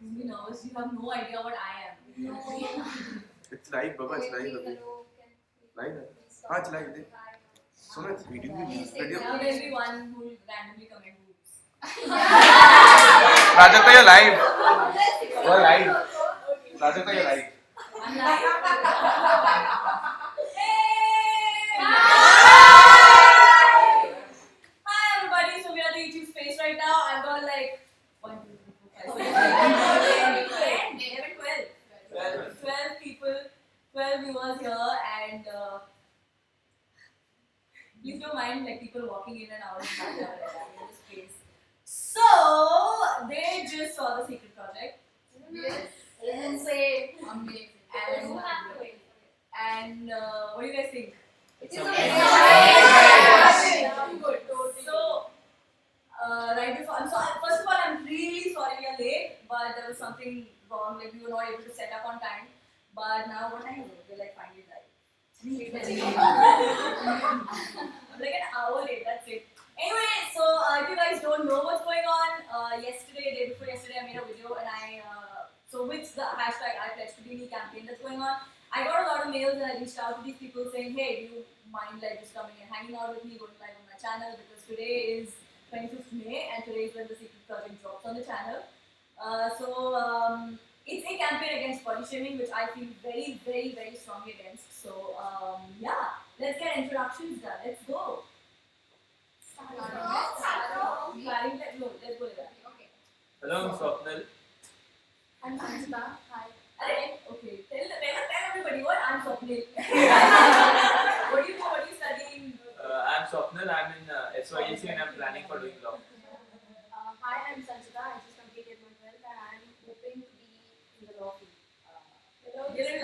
Don't be nervous. You have no idea what I am. No. It's live, Baba. It's live. Live. हाँ it's live. सुनो it's video video. Now there's be one who will randomly comment boobs. Rajata, you're live. You're live. Rajata, you're live. I'm live. Hi everybody. So we are the YouTube space right now. I've got like 1, 2, 3, 4, 5, 6, 7, 8, 9, 10, 11, 12 people, 12 viewers here, and please don't mind like people walking in and out of the space. So they just saw the secret project. Yes. And say Amazing. and what do you guys think? It's Good. So right before, first of all, I'm really sorry we are late, but there was something wrong. Like we were not able to set up on time. But now what time is it? We're like finally live. I'm like an hour late. That's it. Anyway, so if you guys don't know what's going on, day before yesterday, I made a video and so with the hashtag I pledge to be me campaign that's going on, I got a lot of mails and I reached out to these people saying, hey, do you mind like just coming and hanging out with me, going live on my channel, because today is 25th May and today is when the secret project drops on the channel. It's a campaign against body shaming, which I feel very, very, very strongly against. So yeah, let's get introductions done. Let's go. Let's go with that. Hello, I'm Swapnil. I'm Sanjita. Hi. Okay, tell everybody what I'm Swapnil. What do you do? What are you studying? I'm Swapnil. I'm in SYEC and I'm planning for doing law. Hi, I'm Sanjita. I just completed my 12th and I'm hoping to be in the law field. Hello, this is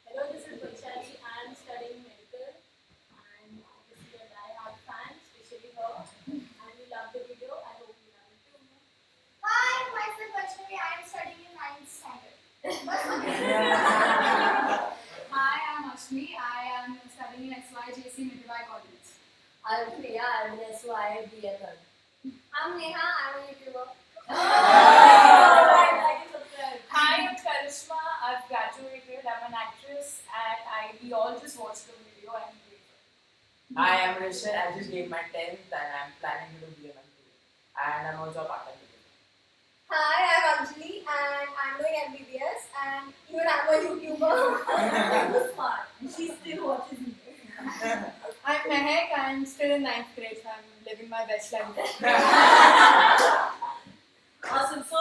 Hello, this is Vaishali. I'm studying medical and obviously a die-hard fan, especially her. And we love the video. I hope you love it too. Hi, myself Vaishnavi. I am studying in 9th standard. Hi, I'm Ashmi. I am studying in XYJC Midway College. I'm Priya. I'm in SYBL. I'm Neha. I'm a YouTuber. Hi, I'm Karishma. I've graduated. I'm an actress, and we all just watched the video and we. Hi, I'm Rishan. I just gave my 10th and I'm planning to do BMM today. And I'm also a part-time YouTuber. Hi, I'm Anjali and I'm doing MBBS and even I'm a YouTuber. Smart. She still watches me. I'm Mehek. I'm still in 9th grade, so I'm living my best life. Awesome. So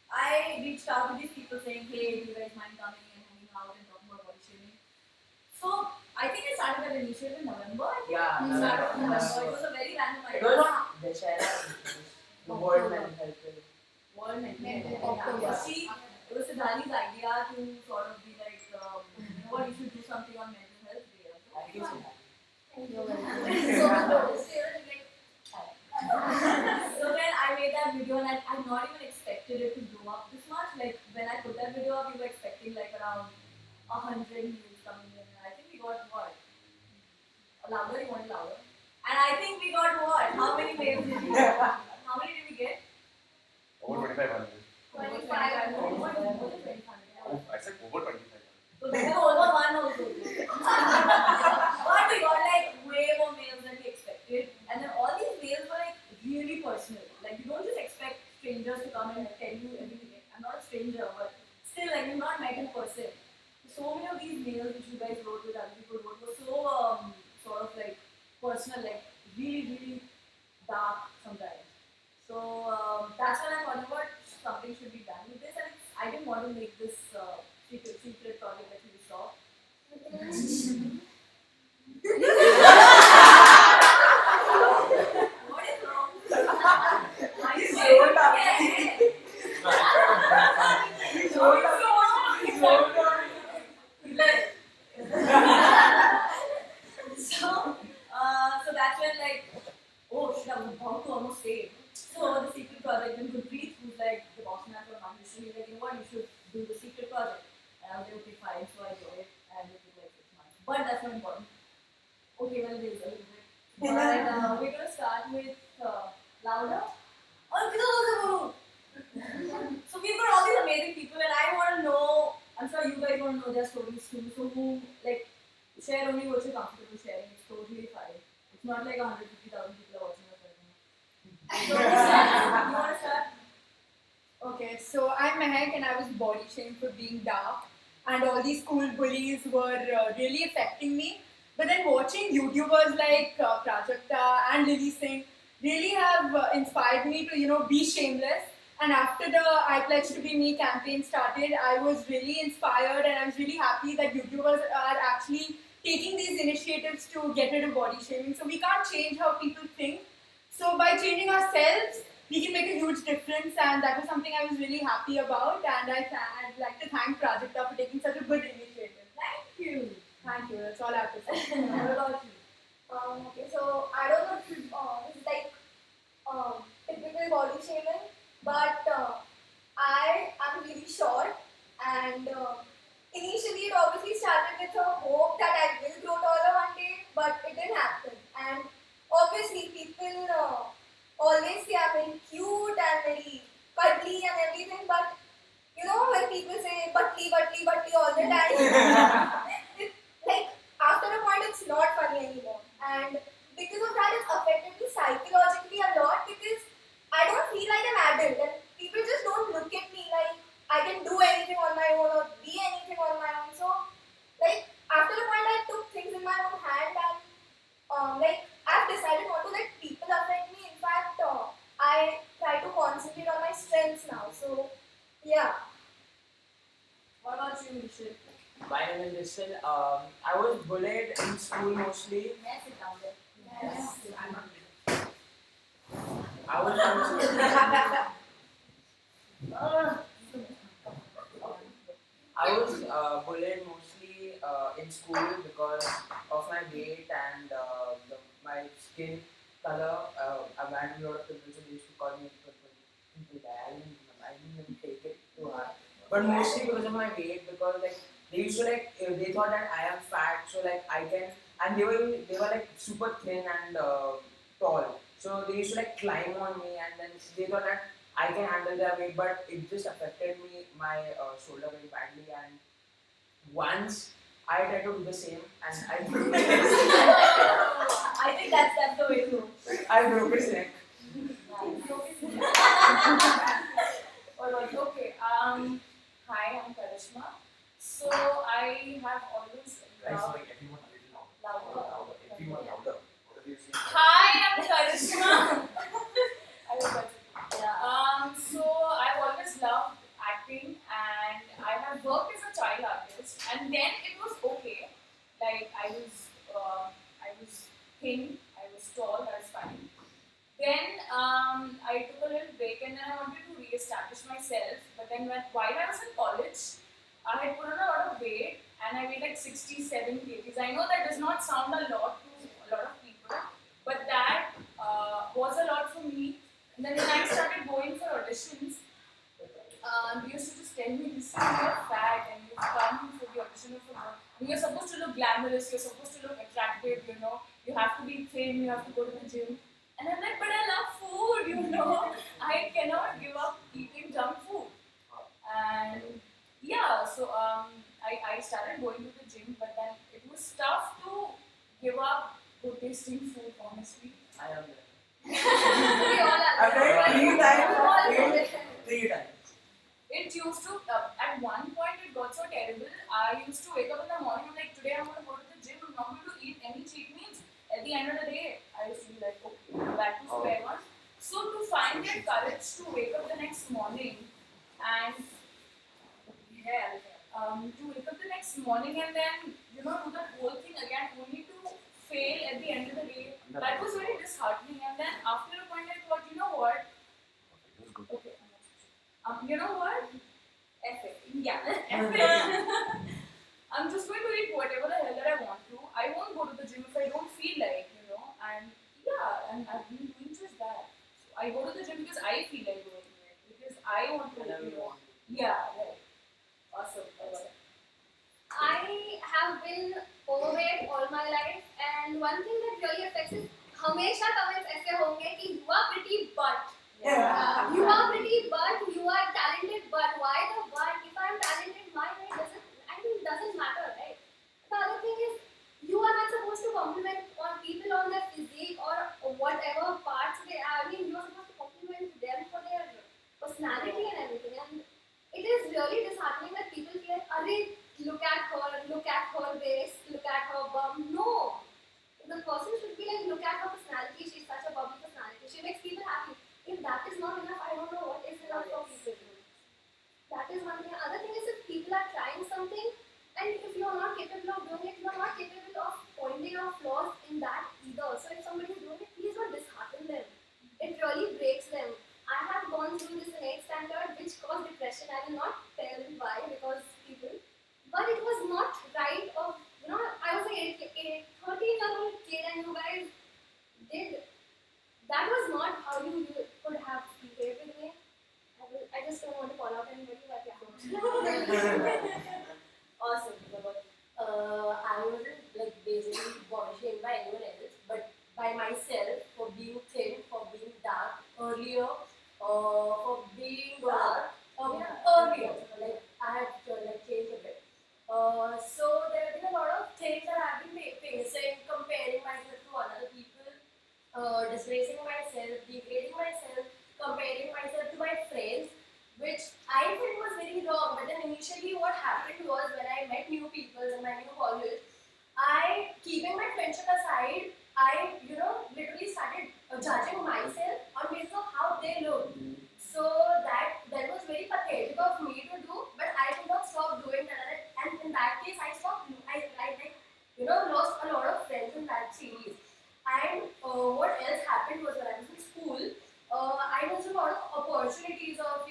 I reached out to these people saying, hey, do you guys mind coming and hanging out and talking about body shaming? So I think I started that initiative in November. Yeah. It started in November. It was a very random It idea. was on Desai, the World Mental Health Day. World Mental Health Health. Day. See, it was Siddhani's idea to sort of be like, you know what, you should do something on mental health day. Thank you so much. So then I made that video and I not even expected it to blow up this much. Like when I put that video up, we were expecting like around 100 views coming in. And I think we got what? Louder? You want louder? And I think we got what? How many mails did we get? How many did we get? Over 2500. 25. More than 25. Oh, I said over 2500. So they were over one also. But we got like way more mails than we expected. And then all these mails were like really personal. Like you don't just expect strangers to come and tell you everything. I'm not a stranger, but still like you've not met in person. So many of these mails which you guys wrote with other people wrote were so sort of like personal, like really, really dark sometimes. So that's when I thought about something should be done with this, and I didn't want to make this secret project that you saw. What is wrong? Are you so so that's when like, oh shit, I was about to almost say it. So the secret project when Gurpreet, who's like the boss man for Maharashtra, he's like, you know what, you should do the secret project. And I was like, okay, fine. So I did it, and it took like 6 months. But that's not important. Okay, well, it is a little bit. But we're gonna start with louder. only what you're comfortable sharing. It's totally fine. It's not like 150,000 people are watching us right now. So, you want to start? Okay, so I'm Mehak and I was body shamed for being dark, and all these school bullies were really affecting me. But then watching YouTubers like Prajakta and Lily Singh really have inspired me to, be shameless. And after the I Pledge to Be Me campaign started, I was really inspired and I was really happy that YouTubers are actually taking these initiatives to get rid of body shaming. So we can't change how people think. So by changing ourselves, we can make a huge difference, and that was something I was really happy about. And I'd like to thank Prajakta for taking such a good initiative. Thank you. Thank you. That's all I have to say. What about you? Okay, so I don't know if this is like typical body shaming, but I am really short, and initially it obviously started with a hope that I will grow taller one day, but it didn't happen. And obviously people always say I'm very cute and very cuddly and everything, but when people say buttly all the time, it, like after a point it's not funny anymore. And because of that, it's affected me psychologically a lot because I don't feel like an adult and people just don't look at me like I can do anything on my own or be anything on my own. So, like, after a point, I took things in my own hand and, I've decided not to let people affect me. In fact, I try to concentrate on my strengths now. So, yeah. What about you, Michelle? My name is Rishil. I was bullied in school mostly. Yes, sit down there. Yes. I was I was bullied mostly in school because of my weight and my skin color. I had a lot of people who used to call me people that I didn't even take it too hard. But mostly because of my weight, because like they used to they thought that I am fat, so like I can, and they were like super thin and tall, so they used to like climb on me, and then they thought that I can handle their weight, but it just affected me my shoulder very badly, and once I tried to do the same, and I think that's the way to go. I broke his neck. What about you? Okay. Hi, I'm Karishma. So I have always Guys, loved. make everyone a little louder. Everyone louder. What are you saying? Hi, I'm Karishma. I was about to- Yeah. So I've always loved acting, and I have worked as a child artist, and then it was okay. Like I was thin, I was tall, that's fine. Then I took a little break, and then I wanted to re-establish myself. But then while I was in college, I had put on a lot of weight, and I weighed like 67 kgs. I know that does not sound a lot to a lot of people, but that was a lot for me. And then when I started going for auditions, they used to just tell me, listen, you're fat and you've come for the audition of a you're supposed to look glamorous, you're supposed to look attractive, you have to be thin, you have to go to the gym. And I'm like, but I love food, I cannot give up eating junk food. And yeah, so I started going to the gym, but then it was tough to give up good tasting food, honestly. I am there. We all are. I've tried 3 times. We all are failed there. 3 times. It used to, at one point it got so terrible, I used to wake up in the morning, I'm like, today I'm going to go to the gym, I'm not going to eat any cheat meals. At the end of the day, I used to be like, okay, back to square one. So to find that courage to wake up the next morning and to wake up the next morning and then, do the whole thing again, only to fail at the end of the day, that was very disheartening. And then after a point I thought, you know what? Okay. You know what? F it. Yeah. F it. I'm just going to eat whatever the hell that I want to. I won't go to the gym if I don't feel like, And yeah, and I've been doing just that. So I go to the gym because I feel like going to it. Because I want to, Yeah, right. Awesome. I have been overweight all my life, and one thing that really affects is हमेशा comments ऐसे होंगे कि you are pretty but you are pretty but you are talented but why the but if I am talented my way doesn't matter, right? The other thing is you that is not enough, I don't know what is enough for people. That is one thing. Other thing is if people are trying something and if you are not capable of doing it, you are not capable of pointing out flaws in that either. So if somebody is doing it, please don't dishearten them. It really breaks them. I have gone through this in 8th standard which caused depression. I will not tell why because people. But it was not right of, I was a 13-year-old kid and you guys did. That was not how you could have behaved with me. I just don't want to call out anybody, but yeah. Awesome. I wasn't like basically body shamed by anyone else, but by myself for being thin, for being dark earlier, for being earlier. Like I have changed a bit. So there have been a lot of things that I've been facing, comparing myself to other people, disgracing myself, degrading myself, comparing myself to my friends, which I felt was very wrong. But then initially what happened was when I met new people in my new college, keeping my friendship aside, I literally started judging myself on basis of how they look. So that was very pathetic of me to do, but I could not stop doing that. And in that case, I stopped. I lost a lot of friends in that series. And what else happened was when I was in school, I was a lot of opportunities of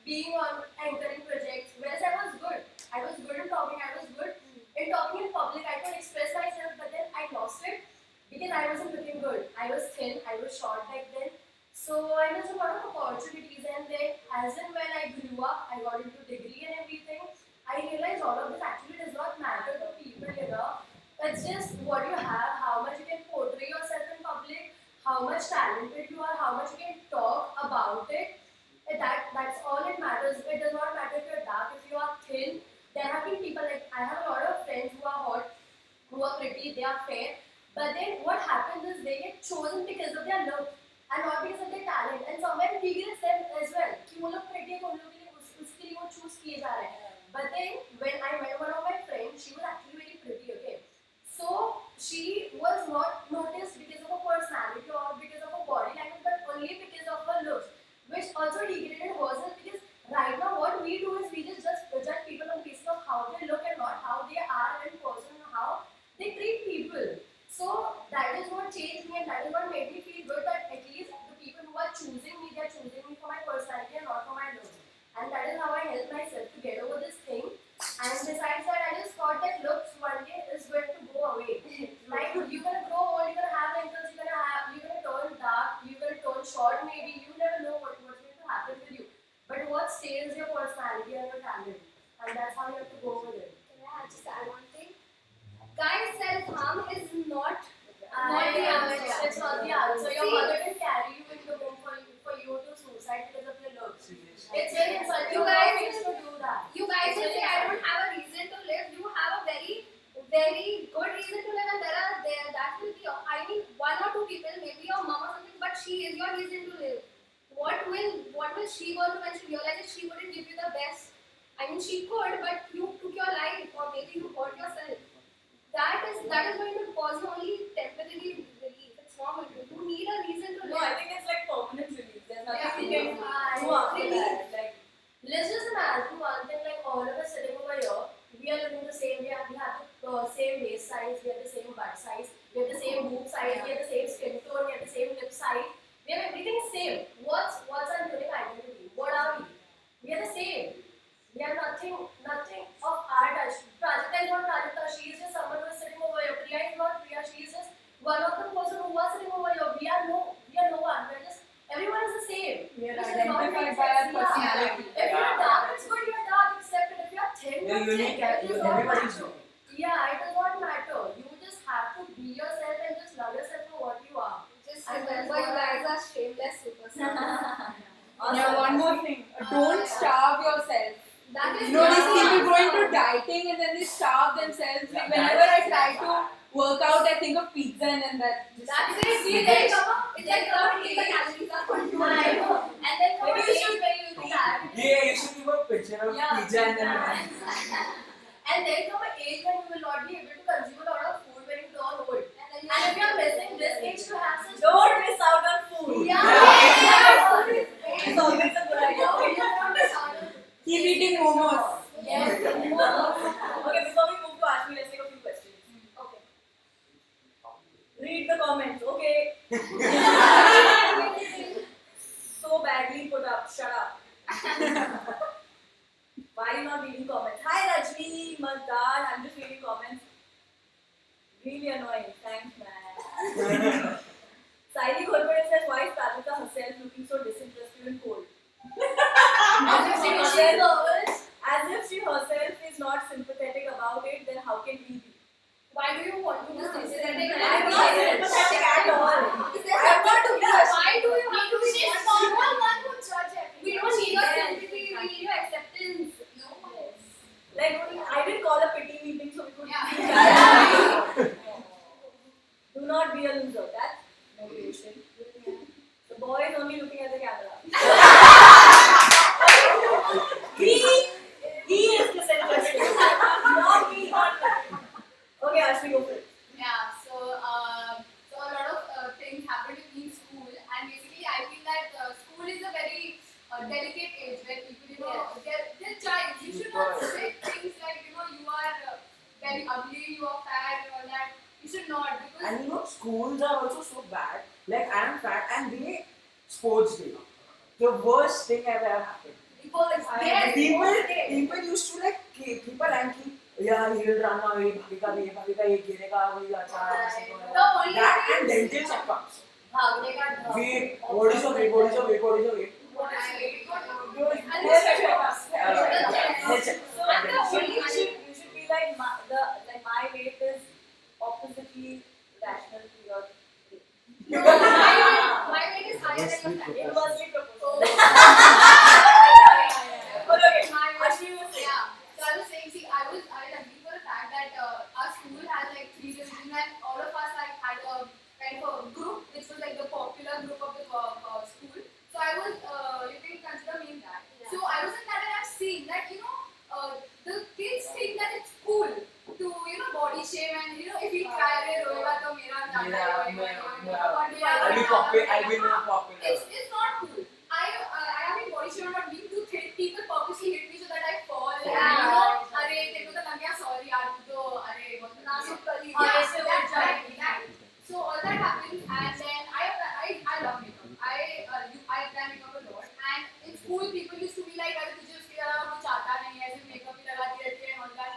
being on anchoring projects. Whereas I was good. I was good in talking. I was good in talking in public. I could express myself, but then I lost it because I wasn't looking good. I was thin. I was short back then. So I was a lot of opportunities, and then as and when I grew up, I got into degree and everything. I realized all of this actually does not matter to people. It's just what you have, how much you can portray yourself in public, how much talented you are, how much you can talk about it. That's all it matters. It does not matter if you're dark, if you are thin. There have been people like I have a lot of friends who are hot, who are pretty, they are fair. But then what happens is they get chosen because of their look and not because of their talent. And somewhere we regrets them as well. कि वो लोग pretty है तो उन लोगों के लिए उसके लिए वो choose किए जा रहे हैं. But then when I met one of my friends, she was actually very pretty. Okay, so she was not noticed because of her personality or because of her body language, but only because of her looks, which also degraded herself. Because right now what we do is we just judge people on the basis of how they look and not how they are in person and how they treat people. So that is what changed me and that is what made me feel good that at least the people who are choosing me, they are choosing me for my personality and not for my looks. And that is how I helped myself to get over this thing. And besides that, I just thought that looks one day is going to go away. Like you're gonna grow old, you're gonna have wrinkles, you're gonna turn dark, you're gonna turn short maybe. You never know what's going to happen with you. But what stays is your personality and your talent. And that's how you have to go with it. Can I just add one thing? Guys, self-harm is not the answer. answer. It's not the answer. Your mother can carry you in the room for you to suicide because of your looks. It's very insulting. You guys to do that. You guys will say I don't have a reason to live. You have a very, very good reason to live, and that will be. I mean, one or two people, maybe your mom or something, but she is your reason to live. What will she go to when she realizes she wouldn't give you the best? I mean, she could, but you took your life, or maybe you hurt yourself. That is going to cause you only temporary relief. It's not going to. You need a reason to live. No, I think it's like permanent relief. There's nothing Yeah. you can do after that. Like, let's just imagine one thing, like all of us sitting over here, we are looking the same, we have the same waist size, we have the same butt size, we have the same boob size, we have the same skin tone, we have the same lip size, we have everything same. What's our unique identity? What are we? We are the same. We are nothing of our touch. Prajakta is not Prajakta, she is just someone who is sitting over here. Priya is not Priya, she is just one of the person who was sitting over here. We are no one. We are just, everyone is the same. We are Which does not identified make by our sense. personality. If you are dark, it's good, you are dark, accept it. If you are thin, You're you're unique. thin. It does not Everybody's matter. unique. Yeah, it does not matter. You just have to be yourself and just love yourself for what you are. Just remember, you guys are shameless superstars. Yeah, one more thing. Don't starve yourself. That is You know, these not people the going to answer. dieting and then they starve themselves. Like, whenever I try to work out, I think of pizza and then that. That's it. See, they come up. It's like not the calories are controlled. I know. And then come maybe a you age should where you do that. Yeah, you should give a picture of pizza and then. And there come an age when you will not be able to consume a lot of food when you turn old. And if you are missing this age to have such don't miss out on food. Yeah. eating momos. Yes. Okay, before we move to Ashmi, let's take a few questions. Okay. Read the comments, okay? So badly put up, shut up. Why are you not reading comments? Hi Rajni, Madan, I'm just reading comments. Really annoying, thanks man. Saili Ghorpade says, why is Prajakta herself looking so disinterested and cold? As if she herself is not sympathetic about it, then how can we be? Why do you want to be sympathetic? I'm not sympathetic at all. I'm not to be Why do you have to be She's sympathetic? not one who judge everything. We don't need your Yes. sympathy, we need your acceptance. No. Like, I didn't call a pity meeting so we could Yeah. Do not be a loser. That's motivation. The boy is only looking at the camera. he is disinterested. Not me. Okay, Ashmi, go for it. Yeah, so a lot of things happen with me in school, and basically I feel that school is a very delicate age where people, they're child. You should not say things like, you are very ugly, you are fat, and all that. You should not, because And schools are also so bad. Like I am fat and they sports day. The worst thing ever happened. People used to like keep and keep. Yeah, he'll run away, bhagega, ye girega, ye acha. the only That and thing dental checkups. भागने का Weight, what is your weight? What is your weight? What is your weight? So you should be like my weight is oppositely rational to your weight. No, my weight is higher than your fat. Inversely proportional. Oh. Okay. My Ashmi was saying. Yeah. So I was saying, see, I agree for the fact that our school has like 3 divisions, and all of us like had a kind of a group which was like the popular group of the school. So I was, you can consider me in that. Yeah. So I was in that, and I've seen that the kids think that it's cool to body shame, and if you cry, roega to mera jata I'll be popular. I'll be more popular. It's not cool. I have been body shamed about being too thin. People purposely hit me so that I fall. And अरे तेरे को तो लग गया sorry यार तू तो अरे बहुत नाजुक कली है. So all that happens, and then I love makeup. I apply makeup a lot, and in school people used to be like अरे तुझे उसके अलावा कुछ आता नहीं है, सिर्फ makeup ही लगाती रहती है and all that.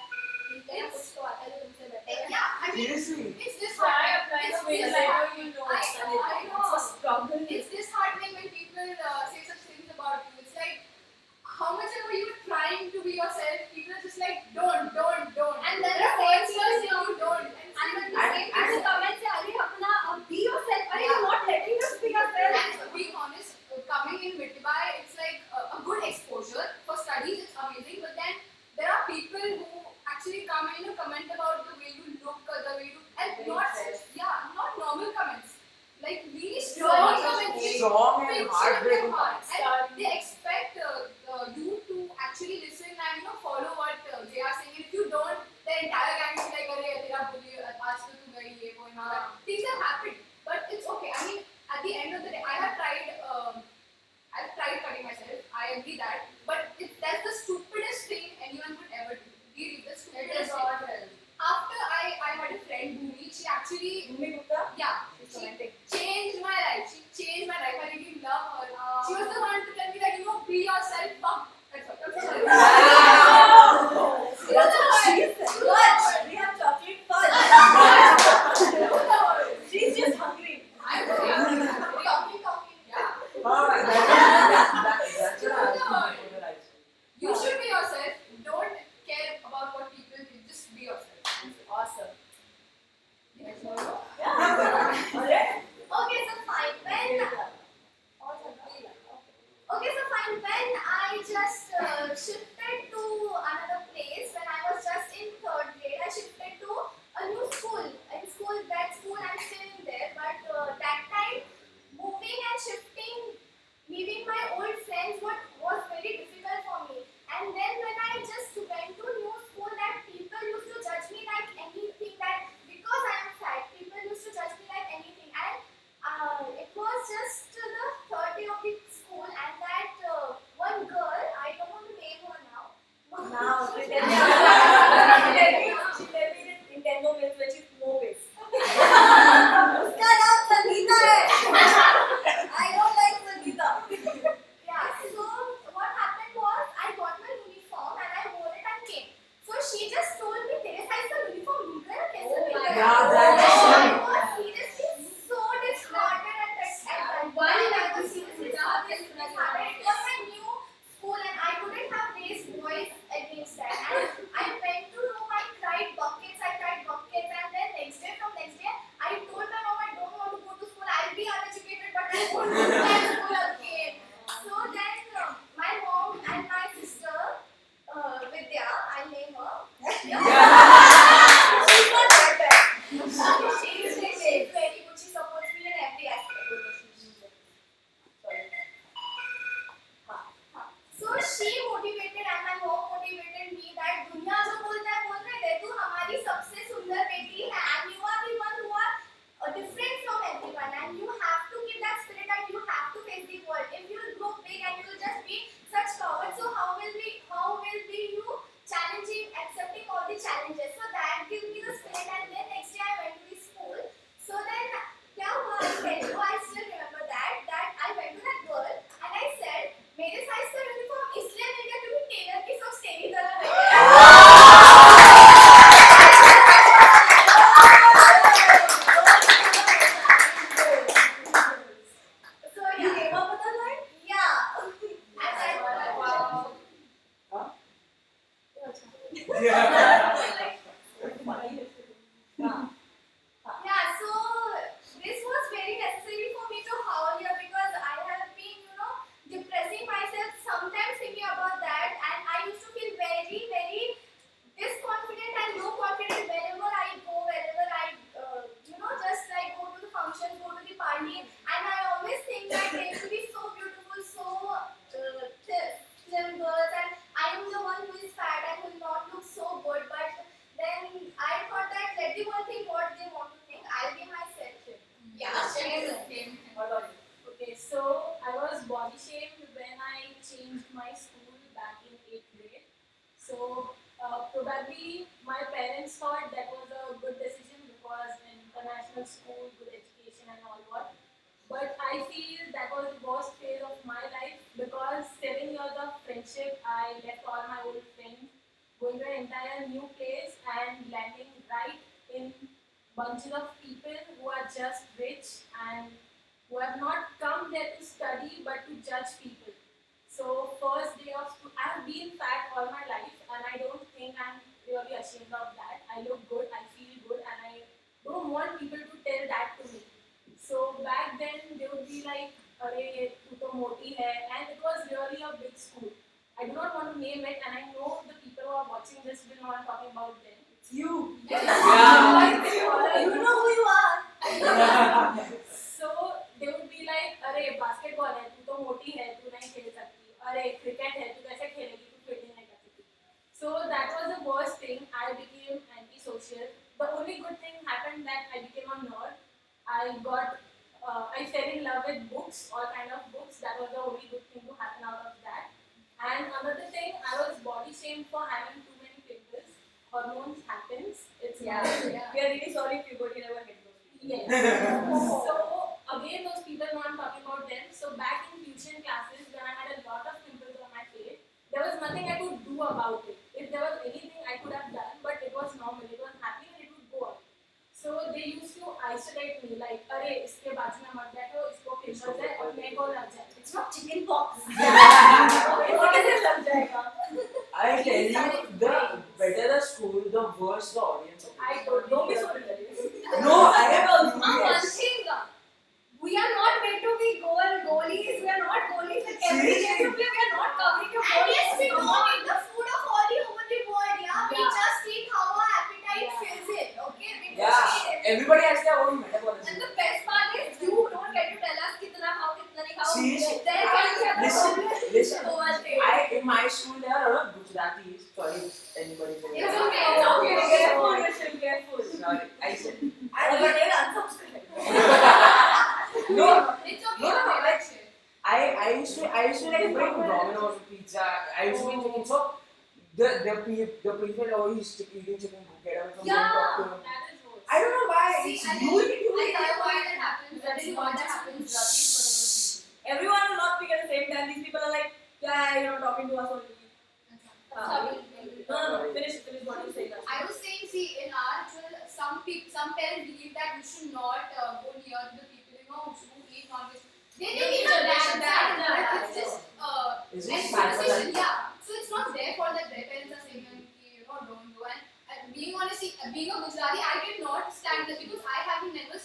Yeah, I mean, Seriously. it's just Try applying it's makeup, disheartening. you know. I know. It's a struggle. It's disheartening when people say such things about you. It's like, how much ever you trying to be yourself, people are just like, don't. And then the same people say you don't. And then the same people come and say, Arey, apna, be yourself. Arey, you're not letting us be yourself. And being honest, coming in Mumbai, it's like a good exposure. For studies, it's amazing. But then there are people who actually come and comment about the way you look, the way you, and not normal comments. Like really strong comments. Strong and Pinch heartbreaking your heart. comments. And they expect you to actually listen and follow what they are saying. If you don't, the entire gang is like, "Arey, tera bully, aaj to tu gayi ye wo and all that." Things have happened, but it's okay. I mean, at the end of the day, I've tried cutting myself. I agree that, but that's the stupidest thing anyone could ever do. Really, the stupidest thing. After I had a friend, Bhumi, she actually, Mukta? yeah, she changed my life. I really love her. She was the one to tell me that, be yourself, fuck. That's all. Fudge! We have chocolate fudge! She's just hungry. I'm talking. Yeah. That's what You should be yourself. Don't care about what people think. Just be yourself. Awesome. Okay, so fine. When I just shifted to another place, when I was just in 3rd grade, I shifted to a new school. That school I'm still in there, but that time moving and shifting, leaving my old friends was very difficult for me. And then when I just went to new school, that people used to judge me like anything, that because I am fat, people used to judge me like anything. And it was just the 3rd day of the school, and that one girl, I don't want to name her Yeah, so this was very necessary for me to howl here because I have been, depressing myself sometimes thinking about that, and I used to feel very, very disconfident and low confident wherever I go, wherever I, just like go to the functions, go to the party, and I always think that they will be so beautiful, so slim girls, and I am the one who is fat and will not look so good, but then I thought that let the world think what they want to think. I'll be myself. Yeah, same. Okay, so I was body shamed when I changed my school back in 8th grade. So probably my parents thought that was a good decision because an international school, good education and all what. But I feel that was the worst phase of my life because 7 years of friendship, I left all my old friends, going to an entire new place and landing right in bunches of people who are just rich and who have not come there to study but to judge people. So first day of school, I have been fat all my life and I don't think I'm really ashamed of that. I look good, I feel good and I don't want people to tell that to me. So back then they would be like, "Arey, tu to moti hai," and it was really a big school. I do not want to name it, and I know the people who are watching this will know I'm talking about them. It's you. You know who you are. So they would be like, "अरे basketball है, तू तो मोटी है, तू नहीं खेल सकती. अरे cricket है, तू कैसे खेलेगी, तू fielding नहीं कर सकती." So that was the worst thing. I became antisocial. The only good thing happened that I became a nerd. I fell in love with books, all kind of books. That was the only good thing to happen out of that. And another thing, I was body shamed for having too many pimples. Hormones happens. It's normal. We are really sorry if puberty never hit those people. Yes. So again, those people know I'm talking about them. So back in tuition classes, when I had a lot of pimples on my face, there was nothing I could do about it. If there was anything I could have done, but it was normal. It was happening and it would go on. So they used to isolate me like, "अरे इसके बाजू में मत बैठो, इसको pimples है, अपने को लग जाए." It's not chicken pox. इसको कैसे लग जाएगा? I tell you, the better the school, the worse the audience. I don't be so rebellious. No, I am One thing, we are not meant to be goalies. We are not goalies. Like every game you play, we are not covering your body. And yes, we don't eat the food of all the over the world. Yeah, we just eat how our appetite fills it. Okay, we just eat it. Everybody has their own metabolism. And the best part is you don't get to tell us kitna khao, kitna nahi khao. See, There can be other listen. overthink. In my school there are a lot of Gujaratis. Sorry, anybody. It's okay. It's okay. Careful. Sorry, I said. But they'll unsubscribe. No, It's okay. no, like shit. I used to like bring Domino's pizza. I used to eat chicken. So the people always eating chicken. Get away from them. Talk to them. That is worse. I don't know why. See, It's I you. know why that happens. That That is is what what that happens. happens. Everyone will not speak at the same time. These people are like, yeah, talking to us only. No, finish what you say. I was saying, see, in our some parents believe that you should not go near the people, who eat non-veg. They think it's a bad, it's just Is an it bad? conversation, yeah. So it's not their fault that their parents are saying, don't do. And being honest, being a Gujarati, I cannot stand this because I have never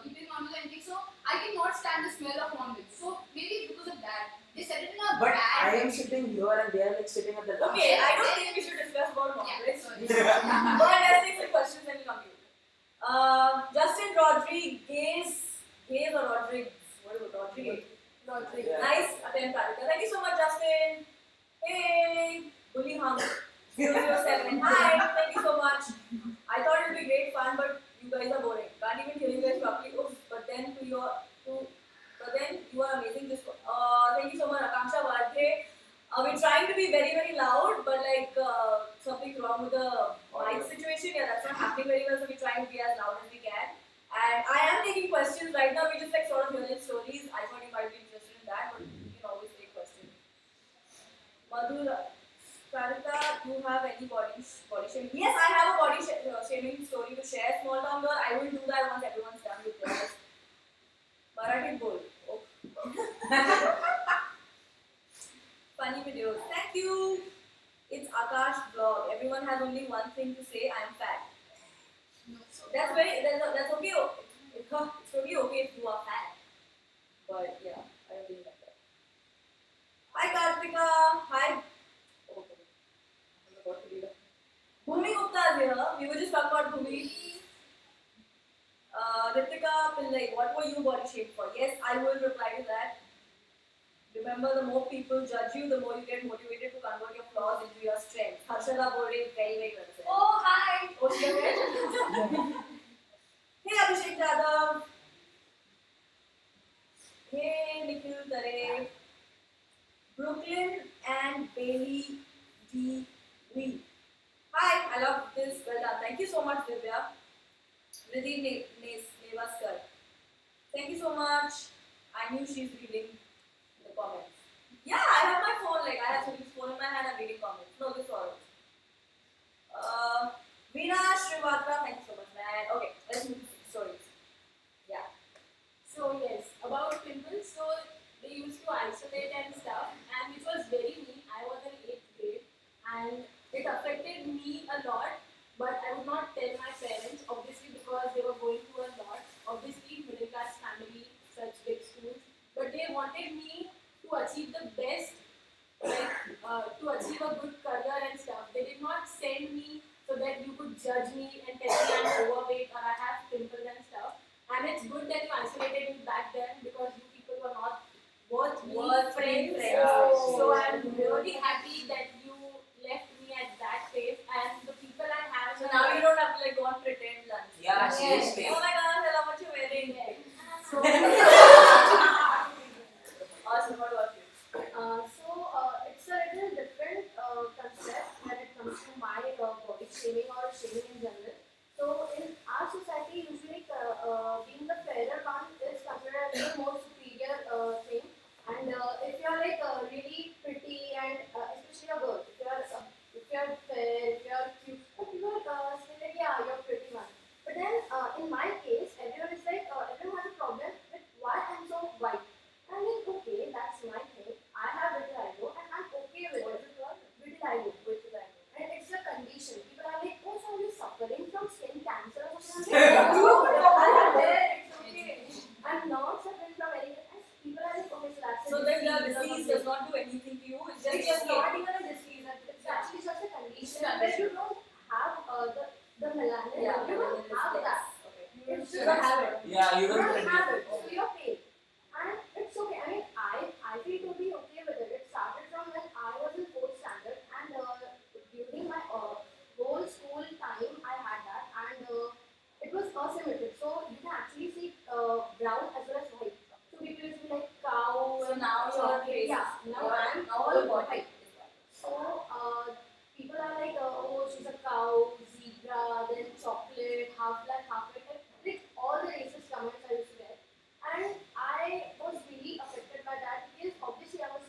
eaten non-veg or anything, so I cannot stand the smell of non-veg. So maybe it's because of that. They said it in a But bad I way. am sitting here and they are like sitting at the last. Okay, I don't think we should discuss about Yeah, non-veg. sorry. But let's take some questions and we'll conclude. Justin Rodriguez or Rodriguez? Whatever, Rodriguez. Yeah. Nice attempt, Karika. Thank you so much, Justin. Hey, Bully Hum 007. Hi, thank you so much. I thought it would be great fun, but you guys are boring. Can't even hear you guys properly. Oof. But then you are amazing. Thank you so much, Akanksha Vardhe. We're trying to be very, very loud, but something's wrong with the mic situation. Yeah, that's not happening very well, so we're trying to be as loud as we can. And I am taking questions right now. We just sort of hearing stories. I thought you might be interested in that, but you can always take questions. Madhura, Sarita, do you have any body shaming? Yes, I have a body shaming story to share. Small town girl, I will do that once everyone's done with theirs. Marathi bol. Oh. Funny videos. Thank you. It's Akash vlog. Everyone has only one thing to say, I'm fat. No, so That's okay. It's totally okay if you are fat. But yeah, I don't really like that. Hi Kartika. Hi. Oh, I forgot to read it. Bhumi Mukta is here. We were just talking about Bhumi. Ritika Pillai, what were you body shaped for? Yes, I will reply to that. Remember, the more people judge you, the more you get motivated to convert your flaws into your strengths. Harshada Bode, very, very well said. Oh, hi. Oh, she again? Hey, Abhishek Jadhav. Hey, Nikhil Tare. Brooklyn and Bailey D. Wee. Hi, I love this. Well done. Thank you so much, Divya. Riddhi Nevaskar. Thank you so much. I knew she's reading the comments. Yeah, I have my phone. Like, I have Sumit's phone in my hand. I'm reading comments. No, this follows. Veera Srivatra. Thank you so much, man. Okay, let's move to stories. Yeah. So yes, about pimples. So they used to isolate and stuff, and which was very me. I was in 8th grade, and it affected me a lot. But I would not tell my parents, obviously, because they were going through a lot. Obviously, middle class family, such big schools, but they wanted me to achieve the best, like to achieve a good career and stuff. They did not send me so that you could judge me and tell me I'm overweight or I have pimples and stuff. And it's good that you isolated me back then because you people were not worth being friends. So I'm really happy that you left me at that phase. And the people I have So now you don't have to like go on pretend lunch. Yeah, Yes. seriously. Oh my god, I love what you're wearing. So, Awesome, what about you? it's a little different concept when it comes to my body shaming or shaming in general. So in our society, usually being the fairer one is considered as the more superior thing. And if you're like really pretty and especially a girl, if you're fair, if you're cute, people say like yeah, you're pretty one. But then in my case, everyone is like everyone has a problem with why I'm so white. I mean, okay, that's my thing. I have vitiligo and I'm okay with it. Vitiligo. And it's a condition. People are like, oh, so you're suffering from skin cancer or something? I'm like, no, I am there, it's okay. I'm not suffering from anything. And people are like, okay, so that's So a that the disease or disease something. does not do anything to you, it's just It's your just skin. not even a disease. It's actually just a condition where you don't have the melanin. Yeah, You don't have that. Okay. It's You just don't have it. Yeah, you you don't don't have it, really. so you're paid. And it's okay. I mean, I feel totally okay with it. It started from when I was in 4th standard, and during my whole school time, I had that, and it was asymmetric. So you can actually see brown as well as white. So people used to be like cow. So and now you're chocolate. racist. Yeah, now I'm Now all the body white. is white. So people are like, oh, she's a cow, zebra, then chocolate, half black, half white. Like all the racist comments I used to get, and I was really affected by that because obviously I was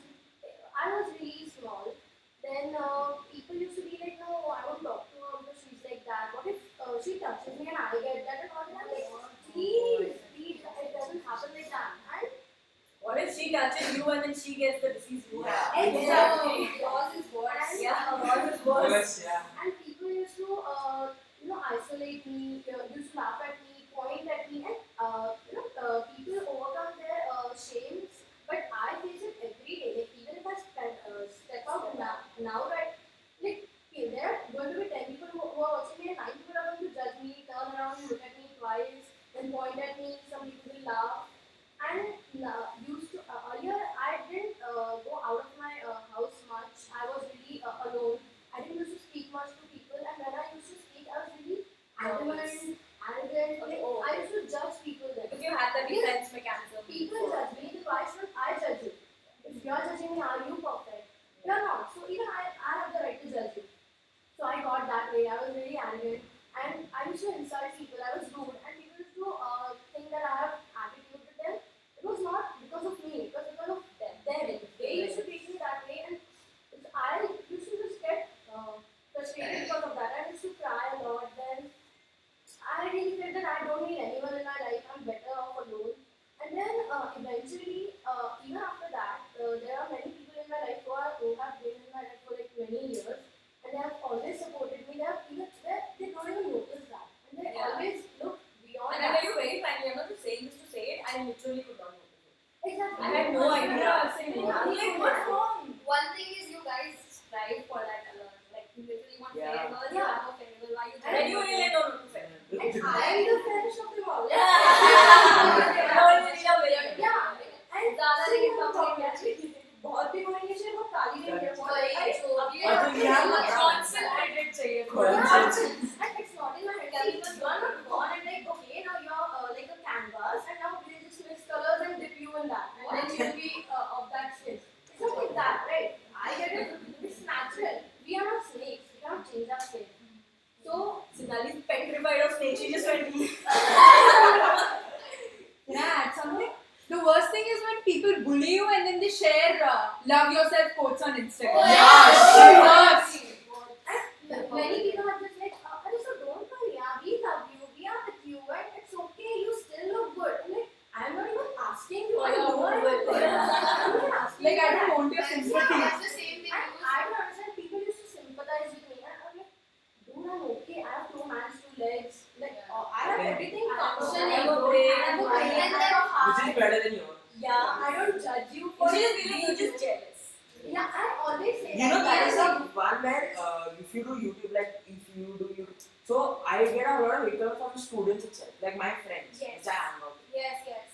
really small. Then people used to be like, no, I won't talk to her because she's like that. What if she touches me and I get that? And all that. I'm like, please, it doesn't happen like that. And What if she touches you and then she gets the disease you have? exactly. Yours is worse. And, Yeah, yours is worse. Worse, yeah. And people used to, isolate me, used to laugh at me, point at me, and people overcome their shames. But I face it every day. Like, even if I step out now, right? Like, okay, there are going to be 10 people who are watching me, and 9 people are going to judge me, turn around, look at me twice, then point at me. Some people will laugh. And earlier, I didn't go out of my house much. I was really alone. I didn't used to speak much to people, and when I used to speak, I was really arrogant. Okay, Like, I used to judge people then. Because you had that defense mechanism. People judge me, then why should I judge you? If you're judging me, are you perfect? You're not. So even I have the right to judge you. So I got that way. I was really arrogant, and I used to insult people. I was rude, and people used to think that I have attitude with them. It was not because of me. It was because of them. They used to treat me that way, and I used to just get frustrated because of that. I used to cry a lot. Then I really felt that I don't need anyone in my life. I'm better off alone. And then eventually, even after that, there are many people in my life who have been in my life for like many years. no idea. Same. I'm like, what's wrong? One thing is you guys strive for that a lot. Like you literally want fair girls, you have a fair girl. Why you And you really don't know to say. And I'm the fairest of them all. Yeah. And Zala like is something बहुत भी बोलेंगे शायद वो काली नहीं है बहुत Concentrated चाहिए. and it's not in my head because you are not born and like okay now you're like a canvas and now we'll just mix colors and dip you in that and then you'll be of that shit. It's not like that, right? I get it. It's natural. We are not snakes. We cannot change our skin. So Sinali's petrified of snakes. She just went. Can I add something? The worst thing is when people bully you and then they share love yourself quotes on Instagram. Oh, Worst. and many people are just like, so don't worry, we love you, we are with you, and it's okay, you still look good. I'm like, I'm not even asking you. I know I look good. I'm not asking Like, you I don't that. want your sympathy. That's the same thing. And I don't understand. People used to sympathize with me, and I'm like, dude, I'm okay. I have 2 hands, 2 legs. Like, I have everything functioning. I have a brain, I have a I brain, have I have a heart. Which is better than yours. Yeah. I don't judge you for You just feeling you're just jealous. Yeah, I always say You know, that. there is a one where if you do YouTube, like if you do YouTube, so I get a lot of hate from students itself, like my friends, Yes. which I am not. Yes, yes.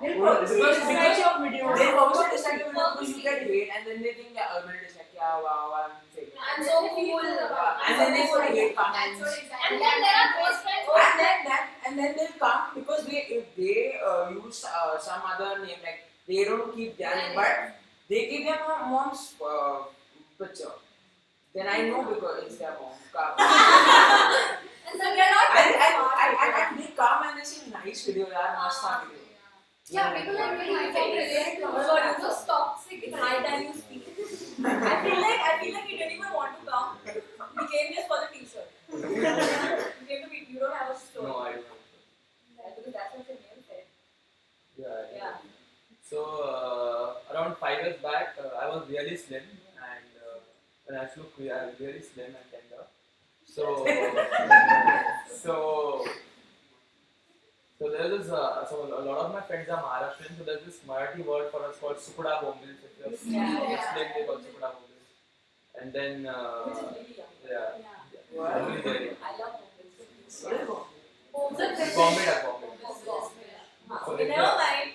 They'll Well, purposely because- dislike your video. They purposely dislike your video because you get hate, and then they think that I'm dislike, yeah, wow, I'm fake. I'm so cool. And then they put hate comments. And then there are those friends who And then they'll come because if they use some other name, like they don't keep their name, but they keep their mom's picture. Then I know because it's their mom. and then they're not And they come and they say nice video, yaar, mast tha video. yeah, people are really relate to Oh my God, it. Those toxic. It's high time you speak. I feel like you didn't even want to come. You came just for the t-shirt. You came to meet. You don't have a story. No, I don't. Because that's what your name said. Yeah. So around 5 years back, I was really slim, and when I look really slim and tender. So there is so a lot of my friends are Maharashtrian. So there's this Marathi word for us called sukuda bombil. If you're slim, they call sukuda bombil. And then Which is really young. Only there. I love Bombay. Bombay. So if Never mind.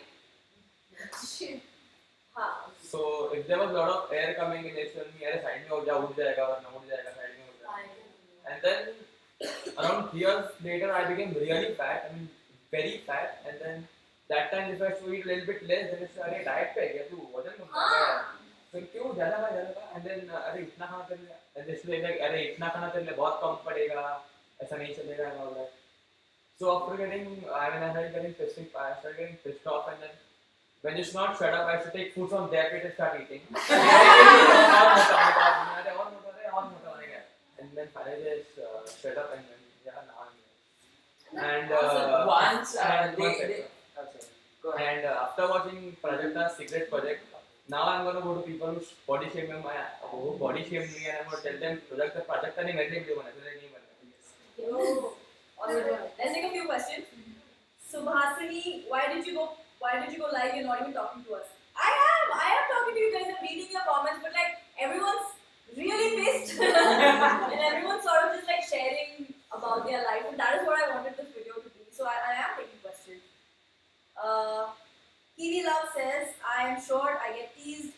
So if there was a lot of air coming in, they told me, "अरे side में हो जा, उठ जाएगा, वरना उठ जाएगा, side में हो जा." And then around 3 years later, I became really fat. I mean, very fat. And then that time, if I used to eat a little bit less, then it's अरे diet पे गया तू, वजन कम कर गया. फिर क्यों ज़्यादा खा? And then अरे इतना खाना तेरे लिए, and this like अरे इतना खाना तेरे लिए बहुत कम पड़ेगा, ऐसा नहीं चलेगा and all that. So after getting, I started getting pissed off, and then when it's not shut up, I have to take food from their plate and start eating. And then finally it's shut up, and then now I'm here. And Once and after watching Prajakta's Secret Project, now I'm going to go to people who body shame me, and I'm going to tell them Prajakta ने मेरे लिए video बनाया, तुझे नहीं बनाया. Let's take a few questions. Subhasini, why did you go live? You're not even talking to us. I am talking to you guys. I'm reading your comments, but like everyone's really pissed, and everyone's sort of just like sharing about their life, and that is what I wanted this video to be. So I am taking questions. Kiwi Love says, I am short. I get teased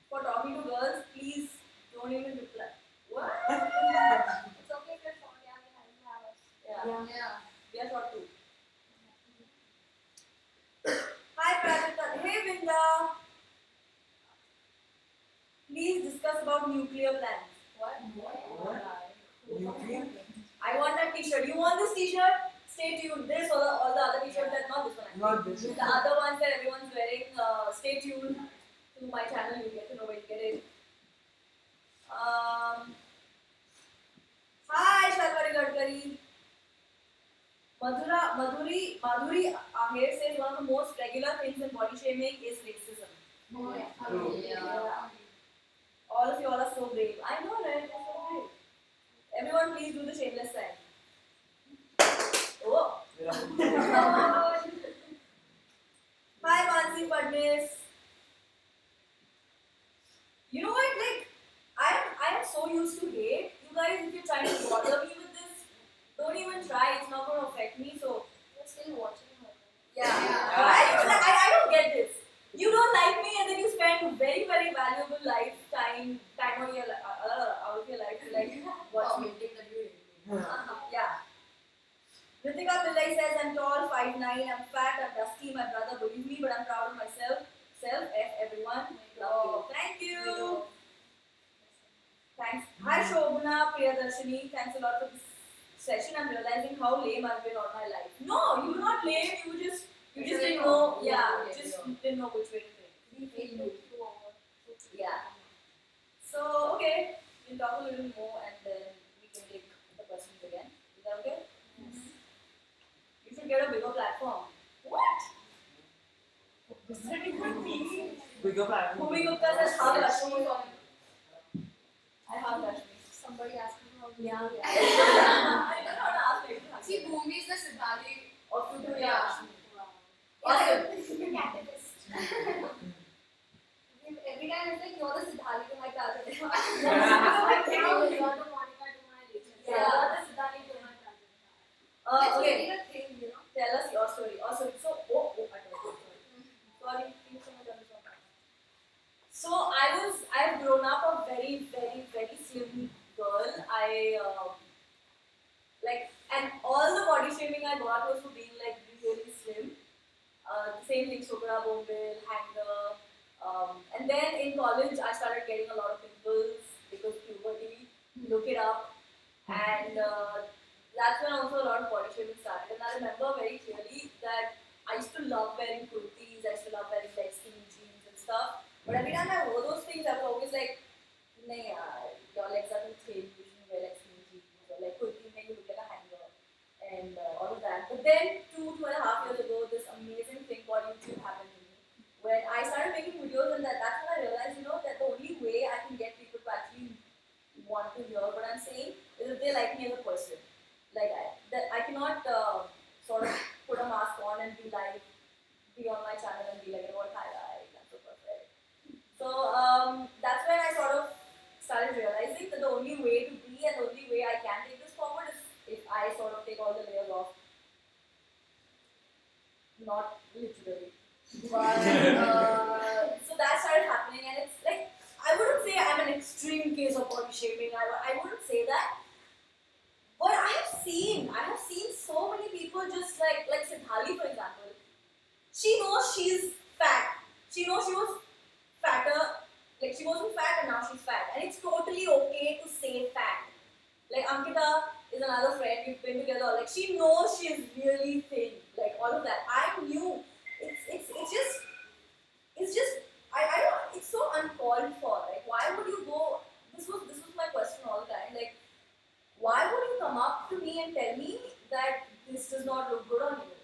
for talking to girls. Please don't even reply. What? It's okay if you're short, yeah, we have us. Yeah. We are short too. Hi Prajakta. Hey Vinda. Please discuss about nuclear plans. What? Nuclear? I want that t-shirt. You want this t-shirt? Stay tuned. This or all the other t-shirts. That's not this one. Not this. The other ones that everyone's wearing. Stay tuned to my channel. You get to know where you get it. Hi Shalvari Gadkari. Madhuri Ahir says one of the most regular things in body shaming is racism. All of you all are so brave. I know, right? You're so brave. Everyone, please do the shameless sign. Oh. Hi Mansi Padnis. You know what? Like, I am so used to hate. You guys, if you're trying to bother me with this, don't even try. It's not going to affect me. So, You're still watching her. yeah. I don't get this. You don't like me, and then you spend very, very valuable time of your life to like watch me. Commenting that you hate me. Yeah. Ritika Pillai says, I'm tall, 5'9", I'm fat, I'm dusty, my brother bullies me, but I'm proud of myself. F everyone. Love you. Thank you. Thanks. Hi Shobana, Priyadarshini. Thanks a lot for this session. I'm realizing how lame I've been all my life. No, you were not lame. You just didn't know. Yeah, didn't know which way to think. Yeah. So okay, we'll talk a little more and then we can take the questions again. Is that okay? Yes. You should get a bigger platform. What? Does that even mean? Bigger platform. Bhumi Gupta says, how Rashmi? I have Rashmi. Somebody asked me how you Yeah. do. I don't know how to ask you. See, Bhumi is the Siddhali. Of you two, Yeah. Awesome. The catalyst. Every time it's like you're the Siddhali to my catalyst. You're the Monica to my Rachel. Yeah. You're the Siddhani to my Pranjal. It's Okay. really a thing, you know. Tell us your story. Also, so I don't know. Sorry, please someone tell us what happened. So I've grown up a very, very, very slim girl. And all the body shaming I got was for being like really slim. Same thing, Sukra, Bombil, hanger. And then in college, I started getting a lot of pimples because puberty. Look it up. And that's when also a lot of body shaming started. And I remember very clearly that I used to love wearing kurtis, I used to love wearing like skinny jeans and stuff. But every time I wore those things, I was always like, nahi yaar, your legs are too thin, you shouldn't wear like skinny jeans. Or like kurti mein you look like a hanger. And all of that. But then 2.5 years ago, this amazing thing called YouTube happened to me. When I started making videos and that's when I realized, that the only way I can get people to actually want to hear what I'm saying is if they like me as a person. Like I cannot sort of put a mask on and be on my channel and be like, what, hi guys, I'm so perfect. So that's when I sort of started realizing that the only way to be and the only way I can take this forward is if I sort of take all the layers off. Not literally. But so that started happening and it's like, I wouldn't say I'm an extreme case of body shaming. I wouldn't say that. But I have seen so many people just like Siddhali for example. She knows she's fat. She knows she was fatter. Like she wasn't fat and now she's fat. And it's totally okay to say fat. Like Ankita is another friend, we've been together. Like she knows she's really thin. Like all of that. I'm new. It's just I don't, it's so uncalled for. Like why would you go, this was my question all the time. Like why would you come up to me and tell me that this does not look good on you?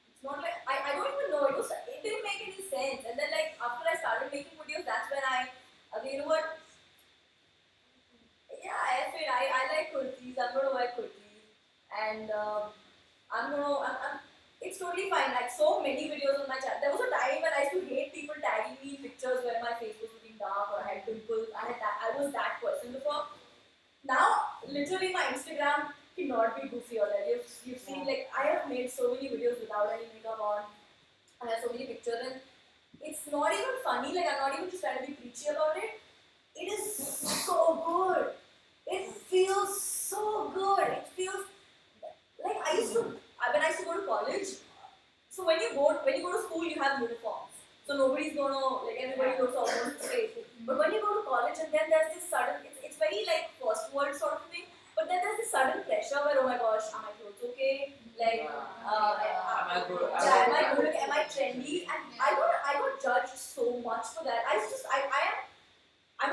It's not like, I don't even know, it didn't make any sense. And then like after I started making videos, that's when you know what? Yeah, I like kurtis, I'm gonna wear kurtis. And it's totally fine. Like so many videos on my channel. There was a time when I used to hate people tagging me in pictures where my face was looking dark or I had pimples. I was that person before. Now, literally my Instagram cannot be goofy or that. You've seen like I have made so many videos without any makeup on. I have so many pictures and it's not even funny. Like I'm not even just trying to be preachy about it. It is so good. It feels so good. It feels like when I used to go to college. So when you go to school, you have uniforms. So nobody's gonna like everybody looks almost the same. But when you go to college and then there's this sudden, it's very like first world sort of thing. But then there's this sudden pressure where oh my gosh, are my clothes okay? Like Am I good? am I good? Am I trendy? And I got judged so much for that. I'm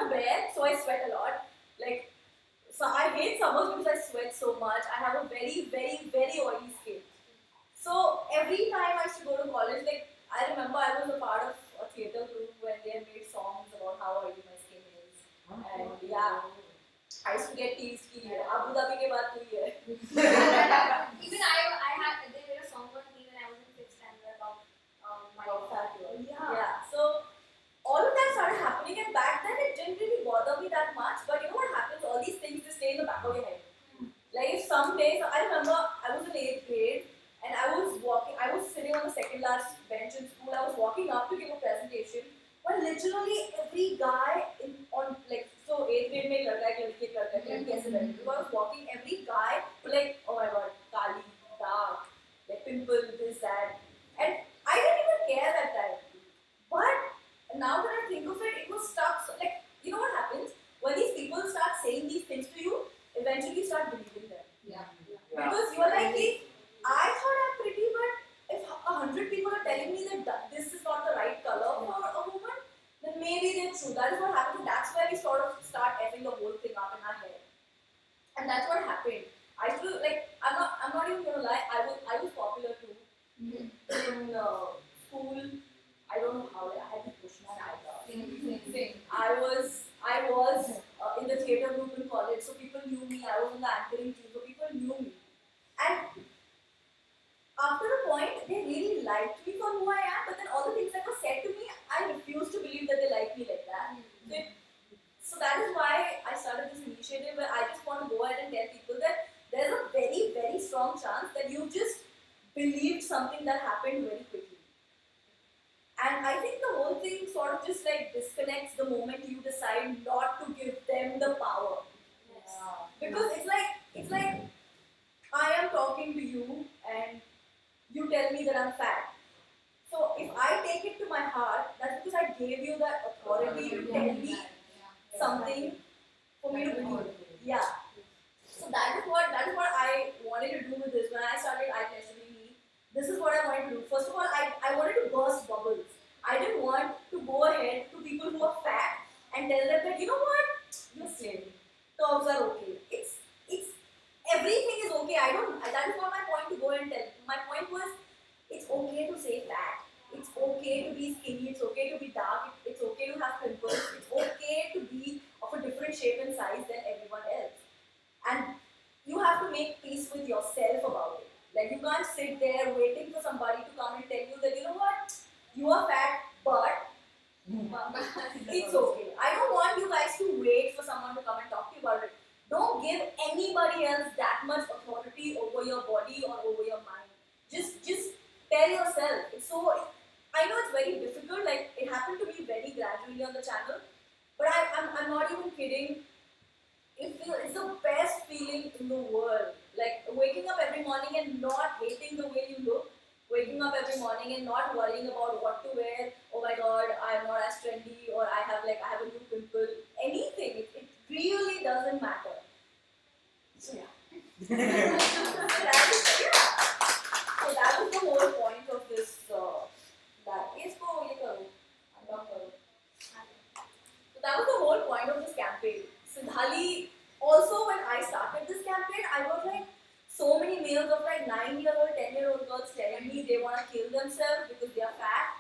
a bear, so I sweat a lot. Like so I hate summers because I sweat so much. I have a very, very, very oily skin. So every time I used to go to college, like I remember I was a part of a theatre group when they made songs about how oily my skin is. And yeah, I used to get teased ki Abu Dhabi ke baad tu hi hai. Even I had, they made a song on me when I was in 5th standard about presentation where literally every guy on like so 8th grade में लड़का है लड़की एक लड़का है कैसे बैठे because I was walking every guy like oh my god kali dark like pimple this that and I didn't even care that time but now that I think of it it was stuck so, like you know what happens when these people start saying these things to you eventually you start believing them because you are like I thought I'm pretty but if 100 people are telling me that this is not the right color for a woman then maybe they're true. That is what happened. That's why we sort of start effing the whole thing up in our head. And that's what happened. I feel like I'm not even gonna lie. I was popular too in school. I don't know how I had to push my eyebrows. I was in the theatre group in college, so people knew me. I was in the anchoring team, so people knew me. And after a point, they really liked me for who I am, but then all the things that were said to me, I refused to believe that they like me like that. So that is why I started this initiative where I just want to go ahead and tell people that there's a very, very strong chance that you just believed something that happened very quickly. And I think the whole thing sort of just like disconnects the moment you decide not to give them the power. Yes. Because it's like I am talking to you and you tell me that I'm fat. So if I take it to my heart, that's because I gave you that authority to tell me something for me to believe. Yeah. So that is what I wanted to do with this. When I started I questioning me, this is what I wanted to do. First of all, I wanted to burst bubbles. I didn't want to go ahead to people who are fat and tell them that you know what, you're slim. Curves are okay. It's everything is okay. That is not my point to go and tell. My point was it's okay to say fat. It's okay to be skinny. It's okay to be dark. It's okay to have pimples. It's okay to be of a different shape and size than everyone else. And you have to make peace with yourself about it. Like you can't sit there waiting for somebody to come and tell you that you know what, you are fat, but it's okay. I don't want you guys to wait for someone to come and talk to you about it. Don't give anybody else that much authority over your body or over your mind. Just tell yourself. I know it's very difficult. Like it happened to me very gradually on the channel, but I'm not even kidding. It's the best feeling in the world. Like waking up every morning and not hating the way you look. Waking up every morning and not worrying about what to wear. Oh my god, I'm not as trendy, or I have a new pimple. Anything. It really doesn't matter. So yeah. So that was the whole point of this. So that was the whole point of this campaign. Siddhali, also when I started this campaign, I got like so many mails of like 9-year-old, 10-year-old girls telling me they want to kill themselves because they are fat.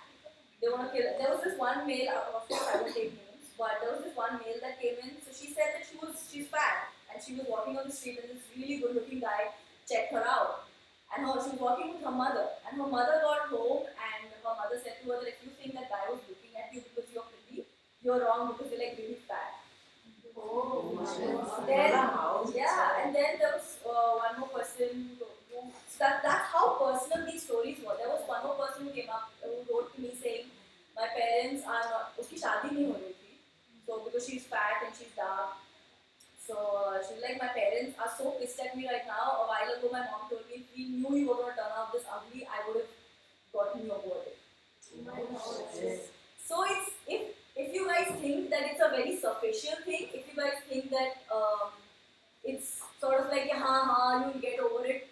They want to kill. There was this one mail, of course I won't take names, but there was this one mail that came in. So she said that she's fat and she was walking on the street and this really good-looking guy checked her out. And she was walking with her mother. And her mother got home and her mother said to her that if you think that guy was looking at you because you're pretty, you're wrong because you're like really fat. Oh, And then there was one more person that's how personal these stories were. There was one more person who came up who wrote to me saying, my parents are not, uski shaadi nahi ho rahi thi. So because she's fat and she's dark. So she's like, my parents are so pissed at me right now. A while ago my mom told me if we knew you were going to turn out this ugly, I would have gotten you aborted. So if you guys think that it's a very superficial thing, if you guys think that it's sort of like you'll get over it,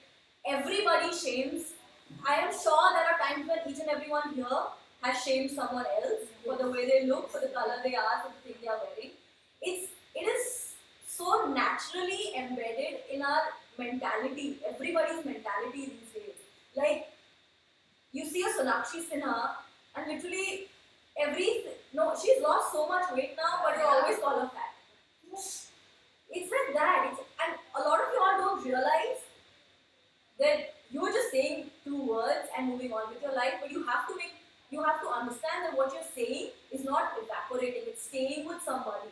everybody shames. I am sure there are times when each and everyone here has shamed someone else for the way they look, for the color they are, for the thing they are wearing. It is so naturally embedded in our mentality, everybody's mentality these days. Like you see a Sonakshi Sinha and literally she's lost so much weight now, but you always call her fat. It's like that. And a lot of you all don't realize that you're just saying 2 words and moving on with your life, but you have to understand that what you're saying is not evaporating, it's staying with somebody.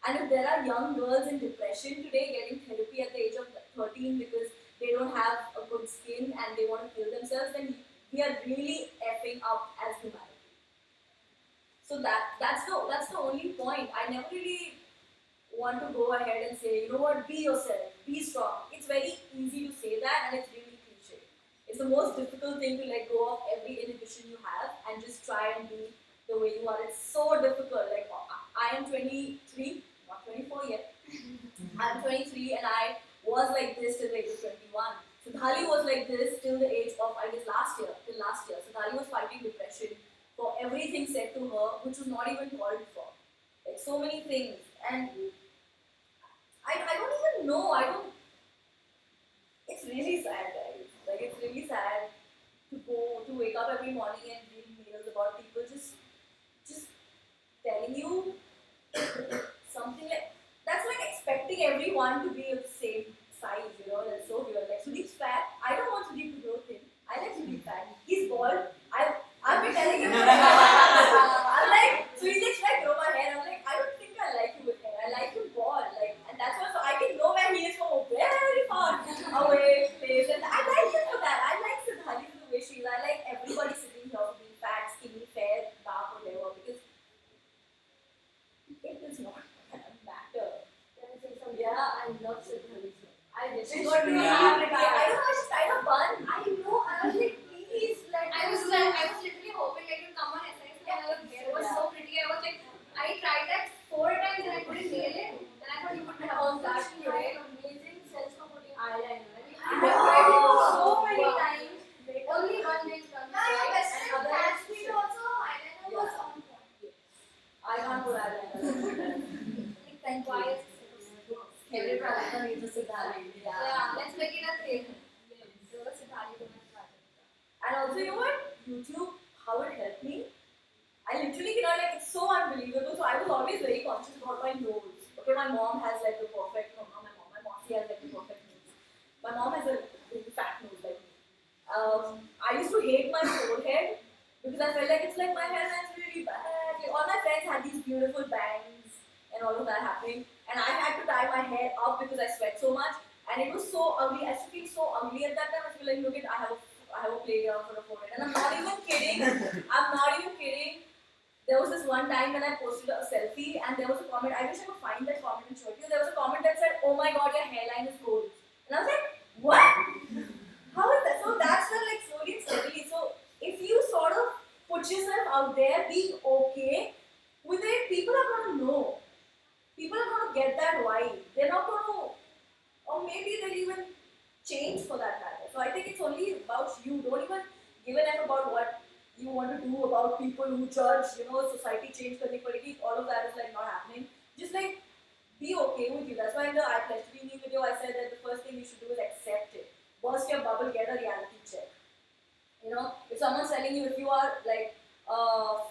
And if there are young girls in depression today getting therapy at the age of 13 because they don't have a good skin and they want to kill themselves, then we are really effing up as humanity. So that's the only point. I never really want to go ahead and say, you know what, be yourself, be strong. It's very easy to say that, and it's really cliche. It's the most difficult thing to let go of every inhibition you have and just try and be the way you are. It's so difficult. Like I am 23, not 24 yet. I'm 23 and I was like this till the age of 21. So Dhali was like this till the age of, I guess, till last year. So Dhali was fighting depression for everything said to her, which was not even called for. Like so many things. And I don't even know, it's really sad, guys. Like it's really sad to wake up every morning and read mails about people just telling you something like, that's like expecting everyone to be of the same size, you know, that's so weird. Like Sudeep's fat, I don't want Sudeep to grow thin. I like Sudeep fat. He's bald. I've been telling him I'm like, so he's like, should I grow my hair? I'm like, I don't think I like you with hair. I like you bald. Like, and that's why, so I can know where he is from a very far away place. And I like him for that. I like Siddharthi for the way she is. I like everybody sitting here being fat, skinny, fair, dark, whatever, because it does not matter. Yeah, I love Siddharthi. I just She's got really pretty. I don't know, she's tied a bun. I know, I was like, please, like, I was literally hoping like you'd come on SIS and her hair was so pretty. I was like, I tried that 4 times and I couldn't nail it. And I thought you would have that she today. had amazing sense for putting eyeliner. I have tried it so many times. Only one makes sense. Yeah, your best And friend other has is- been also eyeliner was on point. I can't put eyeliner. Thank you. Why is Every project needs a Siddharthi. Yeah, let's make it a thing. So Siddharthi to my project. And also, you know what? YouTube, how it helped me. I literally cannot, like, it's so unbelievable. So I was always very conscious about my nose. Okay, my mom has like the perfect, no, not my mom, my mossy has like the perfect nose. My mom has a really fat nose like me. I used to hate my forehead because I felt like it's like my hair is really bad. Like, all my friends had these beautiful bangs and all of that happening. And I had to tie my hair up because I sweat so much. And it was so ugly. I used to feel so ugly at that time. I used to be like, look at, I have a playground for a forehead. And I'm not even kidding. I'm not even kidding. There was this one time when I posted a selfie and there was a comment. I wish I could find that comment and show it to you. There was a comment that said, oh my god, your hairline is gold. And I was like, what? How is that? So that's when, like, slowly and steadily. So if you sort of put yourself out there, being okay with it, people are going to know. People are going to get that vibe. They're not going to, or maybe they'll even change for that matter. So I think it's only about you. Don't even give an F about what you want to do, about people who judge, you know, society change karni padegi. All of that is like not happening. Just like be okay with you. That's why in the I Pledge to Be Me video I said that the first thing you should do is accept it. Burst your bubble, get a reality check. You know, if someone's telling you if you are like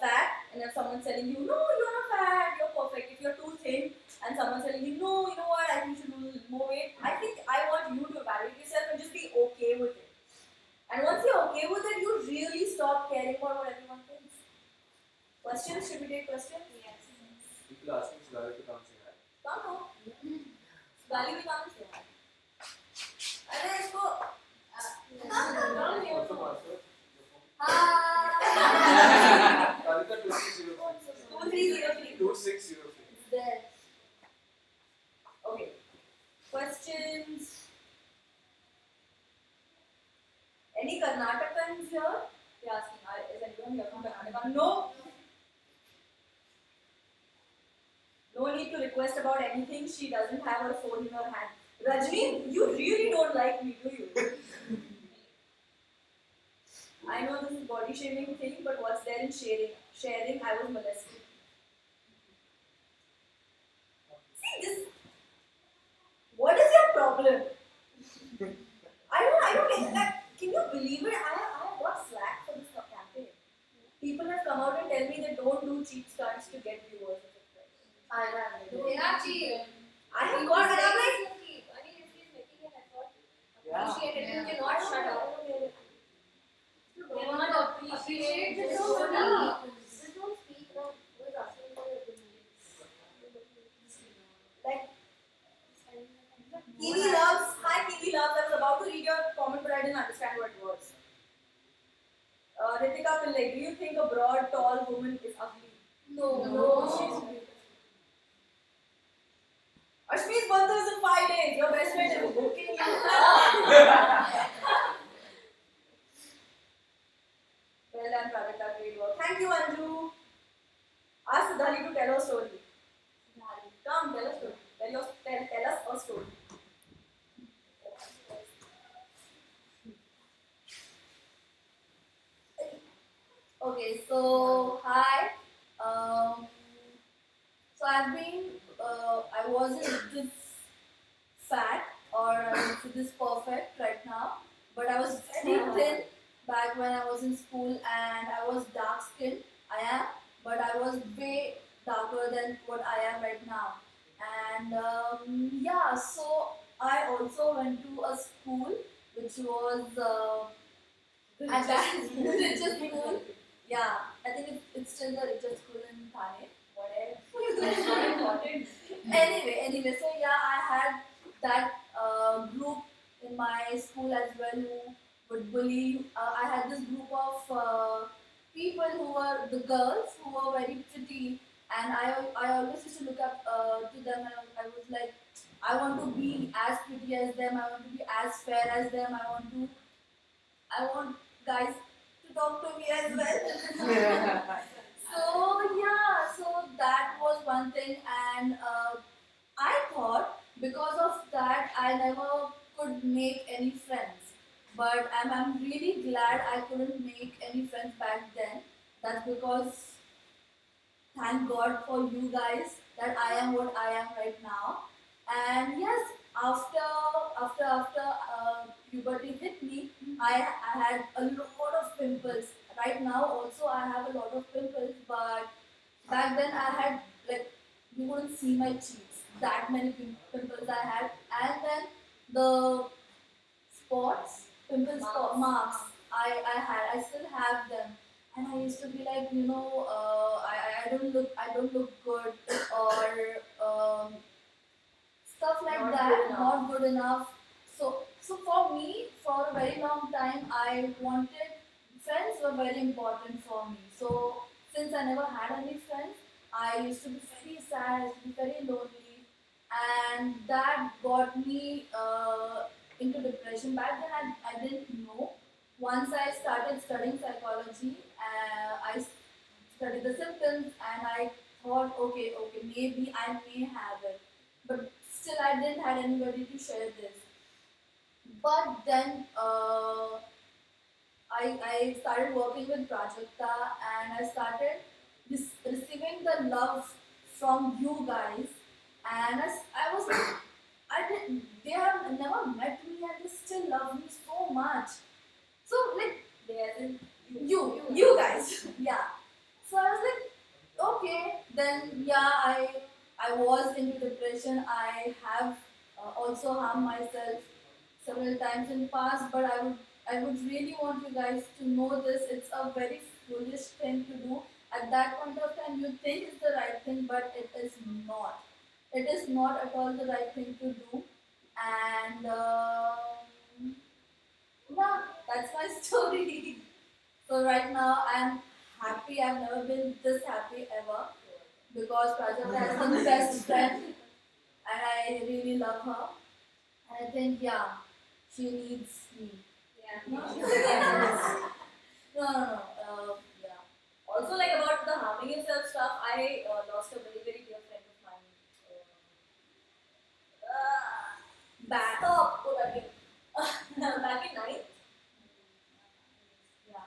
fat, and if someone's telling you, no, you're not fat, you're perfect. If you're too thin, and someone's telling you, no, you know what, I think you should lose more weight. I think I want you to evaluate yourself and just be okay with it. And once you're okay with it, you really stop caring about what everyone thinks. Questions? Should we take questions? Yes. People asking Siddharthi to come say hi. Come on. Gali will come and say hi. अरे इसको Also password. Kalika 2603. 2303. 2603. It's there. Okay. Questions? Any Karnatakans here? They're asking, is anyone here from Karnataka? No. No need to request about anything. She doesn't have her phone in her hand. Rajni, you really don't like me, do you? I know this is body shaming thing, but what's there in sharing? Sharing, I was molested. See this? What is your problem? I don't get that. Can you believe it? I have got slack for this campaign. People have come out and tell me they don't do cheap stunts to get viewers. I know. They're not cheap. I have got, and I'm like, I mean, if he's making an effort, Yeah. appreciate it. You cannot shut up. They cannot appreciate Just this. don't speak. Just don't speak now. Who is asking for your opinion? like, Kiwi loves, hi Kiwi loves, I was about to read your comment but I didn't understand what it was. Ritika Pillai, do you think a broad, tall woman is ugly? No, she's beautiful. Ashmi's birthday is in 5 days. Your best friend is booking you. Well done, Prajakta. Great work. Thank you, Anju. Ask Siddhali to tell her story. Come, tell a story. Tell us a story. Okay, so hi. So I wasn't this fat or this perfect right now, but I was very thin back when I was in school and I was dark skinned. I am, but I was way darker than what I am right now. And yeah, so I also went to a school which was at that richest school. Yeah, I think it's still the richest school in Thane. Whatever. That's not important. Anyway, so yeah, I had that group in my school as well who would bully. I had this group of people who were the girls who were very pretty, and I always used to look up to them. And I was like, I want to be as pretty as them. I want to be as fair as them. I want guys to talk to me as well. So yeah, so that was one thing, and I thought because of that I never could make any friends. But I'm really glad I couldn't make any friends back then. That's because thank God for you guys that I am what I am right now. And yes, after puberty hit me, I had a lot of pimples. Right now also I have a lot of pimples, but back then I had like you couldn't see my cheeks. That many pimples I had, and then the spots, pimple spot marks I still have them, and I used to be like, I don't look good or stuff like that, not good enough. So for me, for a very long time, I wanted friends were very important for me. So since I never had any friends, I used to be very sad, I used to be very lonely, and that got me into depression. Back then, I didn't know. Once I started studying psychology, I studied the symptoms, and I thought, okay, maybe I may have it, but still, I didn't had anybody to share this. But then I started working with Prajakta, and I started receiving the love from you guys, and I was like, they have never met me and they still love me so much. So like you guys, yeah. So I was like, okay, then yeah, I was into depression. I have also harmed myself several times in past, but I would really want you guys to know this. It's a very foolish thing to do. At that point of time, you think it's the right thing, but it is not. It is not at all the right thing to do. And yeah, that's my story. So right now, I'm happy. I've never been this happy ever because Prajakta is the best friend, and I really love her. And I think, yeah, she needs me. Yeah. No. Yeah. Also, like about the harming himself stuff, I lost a very, very dear friend of mine. Back. Stop, go back in. Back in ninth. Yeah.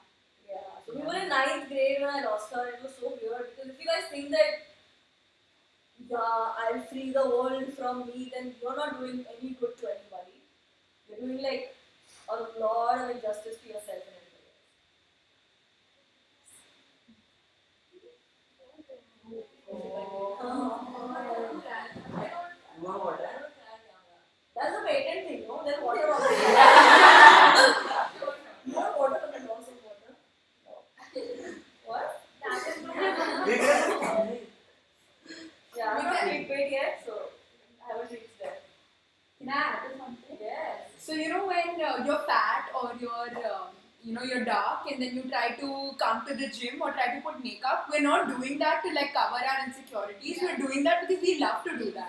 So we were in ninth grade when I lost her. It was so weird because if you guys think that I'll free the world from me, then you're not doing any good to anybody. You're doing like a lot of injustice to yourself and everybody else. That's a patent thing, no? Then water also. More water than lots of water. What? Yeah, I'm not clickbait yet, so I haven't reached there. Can I add something? Yes. So you know when you're fat or you're you're dark and then you try to come to the gym or try to put makeup. We're not doing that to like cover our insecurities. We're doing that because we love to do that.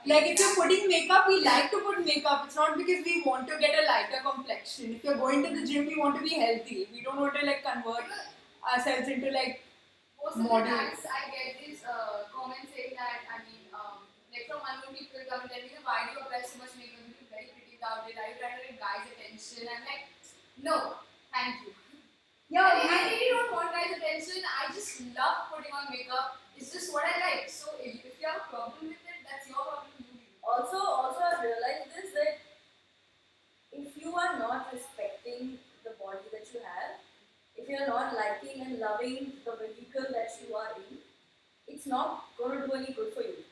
Like if you're putting makeup, we like to put makeup. It's not because we want to get a lighter complexion. If you're going to the gym, we want to be healthy. We don't want to like convert ourselves into like Most of the models. times I get this comment saying that, like from unknown people come and tell me, why do you apply so much makeup? You look very pretty without it. Are you trying to get guys' attention? I'm like, no, thank you. I really don't want guys' attention. I just love putting on makeup. It's just what I like. So if you have a problem with it, that's your problem. You deal with it. Also, I've realized this that if you are not respecting the body that you have, if you're not liking and loving the vehicle that you are in, it's not going to do any good for you.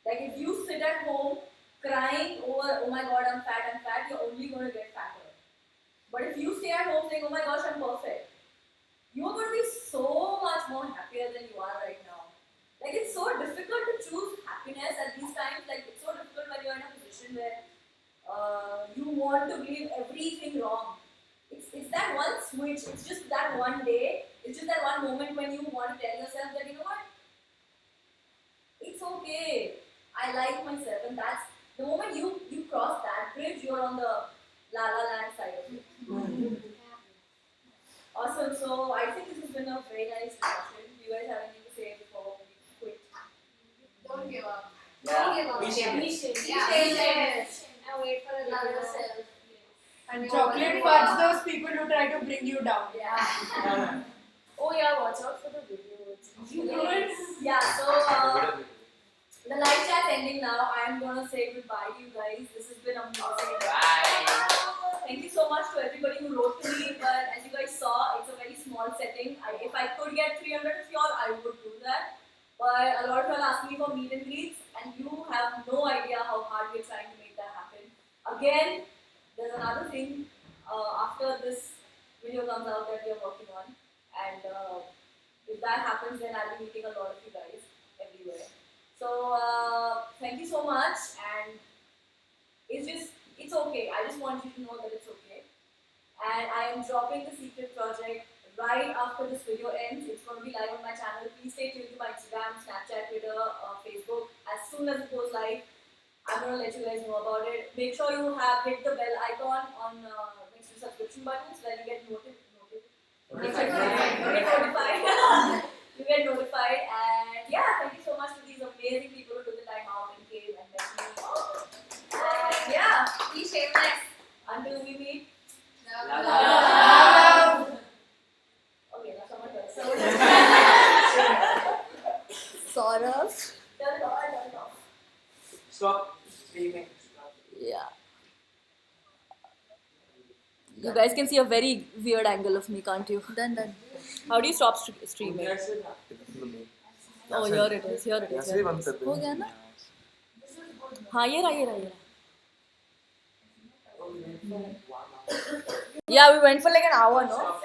Like if you sit at home crying over, oh my god, I'm fat, you're only going to get fatter. But if you stay at home saying, oh my gosh, I'm perfect, you're going to be so much more happier than you are right now. Like it's so difficult to choose happiness at these times. Like it's so difficult when you're in a position where you want to believe everything wrong. It's that one switch, it's just that one day, it's just that one moment when you want to tell yourself that, you know what, it's okay, I like myself, and that's the moment you cross that bridge, you're on the la la land side of it. Awesome, so I think this has been a very nice discussion. Do you guys have anything to say before we quit? Don't give up. Yeah. Don't give up. Be shameless. Be shameless. Yeah. Be shameless. And wait for the Love love yourself. And chocolate fudge those people who try to bring you down. Yeah. Oh yeah, watch out for the videos. Yeah, so the live chat's ending now. I'm gonna say goodbye to you guys. This has been amazing. Bye. Thank you so much to everybody who wrote to me, but as you guys saw, it's a very small setting. If I could get 300 of y'all, I would do that. But a lot of y'all ask me for meet and greets, and you have no idea how hard we're trying to make that happen. Again, there's another thing after this video comes out that we are working on, and if that happens, then I'll be meeting a lot of you guys everywhere. So thank you so much, and it's okay. I just want you to know that it's okay. And I am dropping the secret project right after this video ends. It's going to be live on my channel. Please stay tuned to my Instagram, Snapchat, Twitter, Facebook. As soon as it goes live, I'm going to let you guys know about it. Make sure you have hit the bell icon on next to subscription button so that you get notified. You get notified. And yeah, thank you so much to these amazing people who took the time out and came and met me. And yeah, Be shameless. until we meet. Love. Okay, now someone else. Saurav. Turn it off. Stop streaming. Yeah. You guys can see a very weird angle of me, can't you? Done. How do you stop streaming? Oh, here it is. Here it is. ऐसे ही बंद कर दे। हो गया ना? हाँ ये रहा. Yeah, we went for like an hour, no?